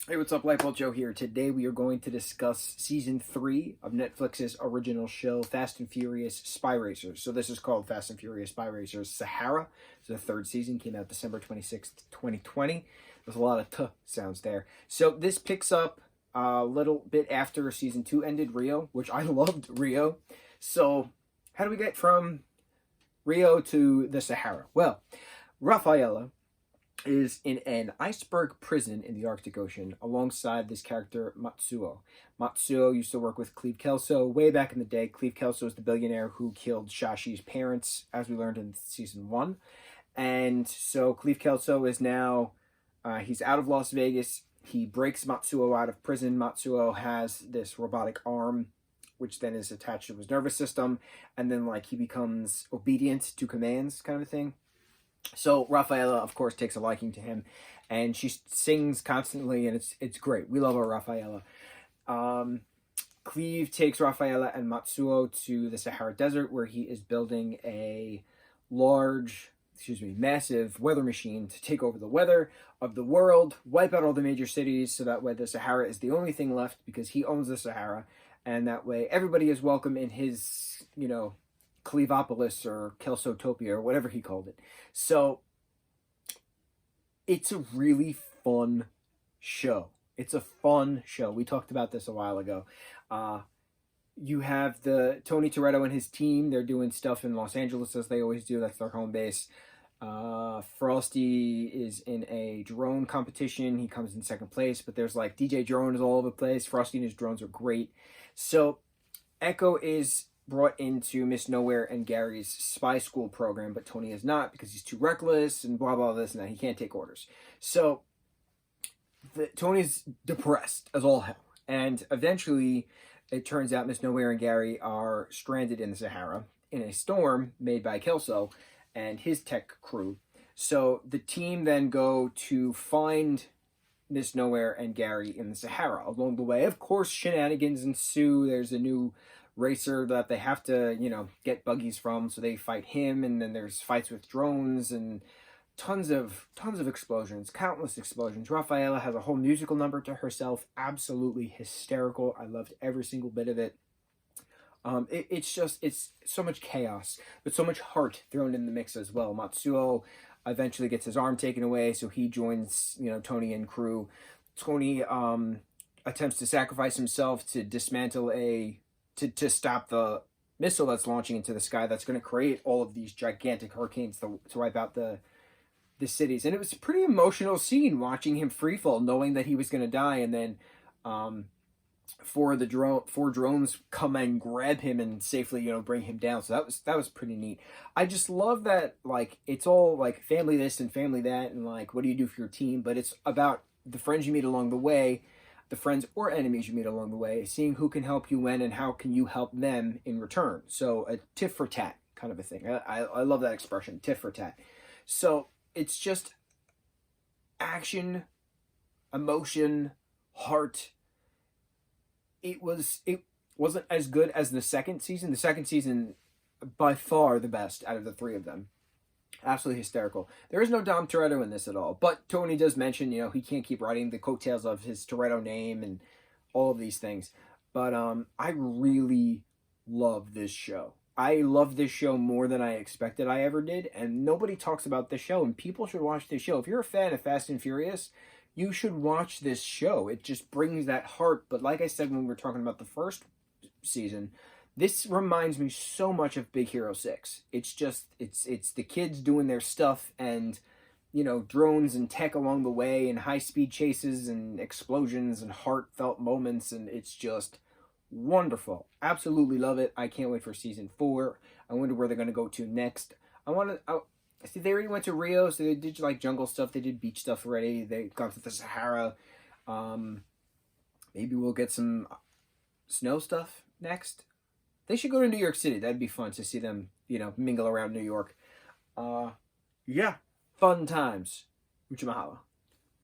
Hey, what's up? Lightboltjoe here. Today we are going to discuss Season 3 of Netflix's original show, Fast and Furious Spy Racers. So this is called Fast and Furious Spy Racers Sahara. So the third season came out December 26th, 2020. There's a lot of "t" sounds there. So this picks up a little bit after Season 2 ended, Rio, which I loved Rio. So how do we get from Rio to the Sahara? Well, Rafaela is in an iceberg prison in the Arctic Ocean alongside this character Matsuo. Matsuo used to work with Cleve Kelso way back in the day. Cleve Kelso is the billionaire who killed Shashi's parents, as we learned in season 1. And so Cleve Kelso is now, he's out of Las Vegas. He breaks Matsuo out of prison. Matsuo has this robotic arm, which then is attached to his nervous system. And then he becomes obedient to commands, kind of a thing. So Rafaela, of course, takes a liking to him, and she sings constantly, and it's great. We love our Rafaela. Cleve takes Rafaela and Matsuo to the Sahara Desert, where he is building a massive weather machine to take over the weather of the world, wipe out all the major cities, so that way the Sahara is the only thing left, because he owns the Sahara, and that way everybody is welcome in his, Clevopolis or Kelsotopia or whatever he called it. So it's a really fun show. It's a fun show. We talked about this a while ago. You have the Tony Toretto and his team. They're doing stuff in Los Angeles, as they always do. That's their home base. Frosty is in a drone competition. He comes in second place, but there's DJ drones all over the place. Frosty and his drones are great. So Echo is brought into Miss Nowhere and Gary's spy school program, but Tony is not, because he's too reckless and blah, blah, this and that. He can't take orders. So Tony's depressed as all hell. And eventually, it turns out Miss Nowhere and Gary are stranded in the Sahara in a storm made by Kelso and his tech crew. So the team then go to find Miss Nowhere and Gary in the Sahara. Along the way, of course, shenanigans ensue. There's a new racer that they have to, get buggies from, so they fight him, and then there's fights with drones and tons of explosions, countless explosions. Rafaela has a whole musical number to herself, absolutely hysterical. I loved every single bit of it. It's so much chaos, but so much heart thrown in the mix as well. Matsuo eventually gets his arm taken away, so he joins, Tony and crew. Tony attempts to sacrifice himself to dismantle to stop the missile that's launching into the sky that's going to create all of these gigantic hurricanes to wipe out the cities. And it was a pretty emotional scene watching him freefall, knowing that he was going to die, and then four drones come and grab him and safely bring him down. So that was pretty neat. I just love that it's all family this and family that, and what do you do for your team, but it's about the friends you meet along the way, the friends or enemies you meet along the way, seeing who can help you win and how can you help them in return. So a tit for tat kind of a thing. I love that expression, tit for tat. So it's just action, emotion, heart. It wasn't as good as the second season. The second season, by far the best out of the three of them. Absolutely hysterical. There is no Dom Toretto in this at all, but Tony does mention, he can't keep riding the coattails of his Toretto name and all of these things. But I really love this show. I love this show more than I expected I ever did, and nobody talks about this show, and people should watch this show. If you're a fan of Fast and Furious, you should watch this show. It just brings that heart. But like I said when we were talking about the first season, this reminds me so much of Big Hero 6. It's just, it's the kids doing their stuff, and, drones and tech along the way, and high-speed chases and explosions and heartfelt moments, and it's just wonderful. Absolutely love it. I can't wait for season 4. I wonder where they're going to go to next. See, they already went to Rio, so they did jungle stuff. They did beach stuff already. They've gone to the Sahara. Maybe we'll get some snow stuff next. They should go to New York City. That'd be fun to see them, mingle around New York. Yeah, fun times. Mucho mahalo.